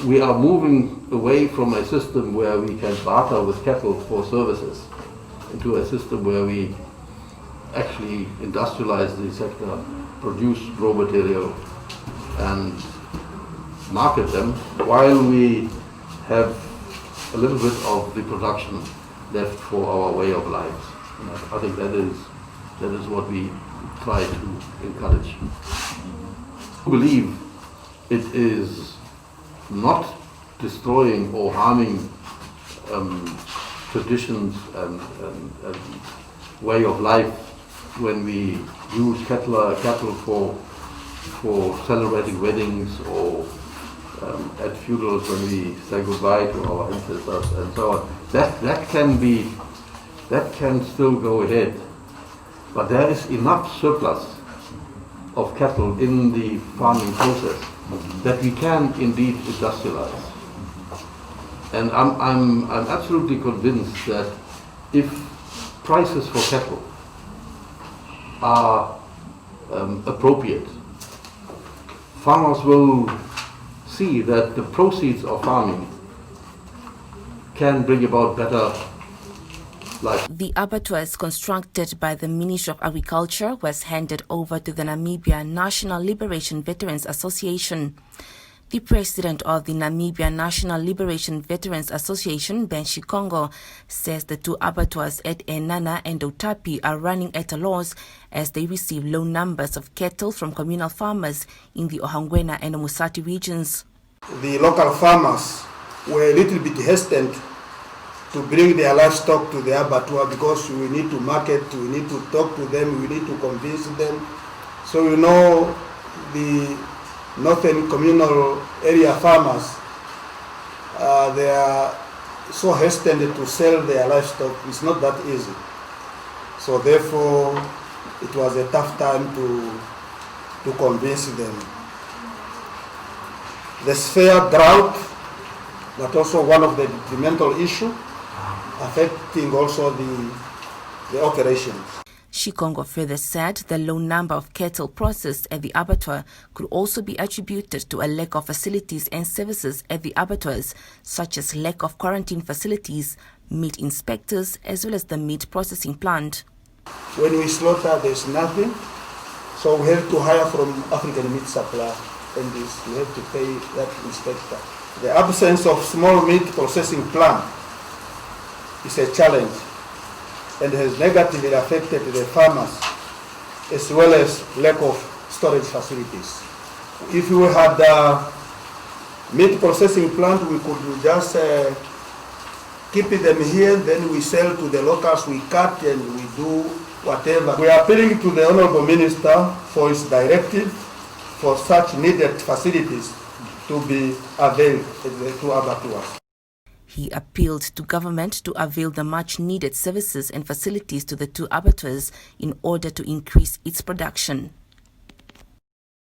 we are moving away from a system where we can barter with cattle for services into a system where we actually industrialize the sector, produce raw material and market them while we have a little bit of the production left for our way of life. And I think that is what we try to encourage. I believe it is not destroying or harming traditions and way of life when we use cattle for celebrating weddings or at funerals when we say goodbye to our ancestors and so on. That can still go ahead, but there is enough surplus of cattle in the farming process that we can indeed industrialize. And I'm absolutely convinced that if prices for cattle are appropriate, farmers will see that the proceeds of farming can bring about better life. The abattoirs constructed by the Ministry of Agriculture was handed over to the Namibia National Liberation Veterans Association. The president of the Namibia National Liberation Veterans Association, Ben Shikongo, says the two abattoirs at Enana and Otapi are running at a loss as they receive low numbers of cattle from communal farmers in the Ohangwena and Musati regions. The local farmers were a little bit hesitant to bring their livestock to the abattoir because we need to market, we need to talk to them, we need to convince them. So the northern communal area farmers, they are so hesitant to sell their livestock. It's not that easy. So therefore, it was a tough time to convince them. The severe drought, but also one of the detrimental issues affecting also the operations. Shikongo further said the low number of cattle processed at the abattoir could also be attributed to a lack of facilities and services at the abattoirs, such as lack of quarantine facilities, meat inspectors, as well as the meat processing plant. When we slaughter, there's nothing, so we have to hire from African meat supply, and we have to pay that inspector. The absence of small meat processing plant is a challenge and has negatively affected the farmers, as well as lack of storage facilities. If we had a meat processing plant, we could just keep them here, then we sell to the locals, we cut and we do whatever. We are appealing to the Honorable Minister for his directive for such needed facilities to be availed to abattoirs. He appealed to government to avail the much-needed services and facilities to the two abattoirs in order to increase its production.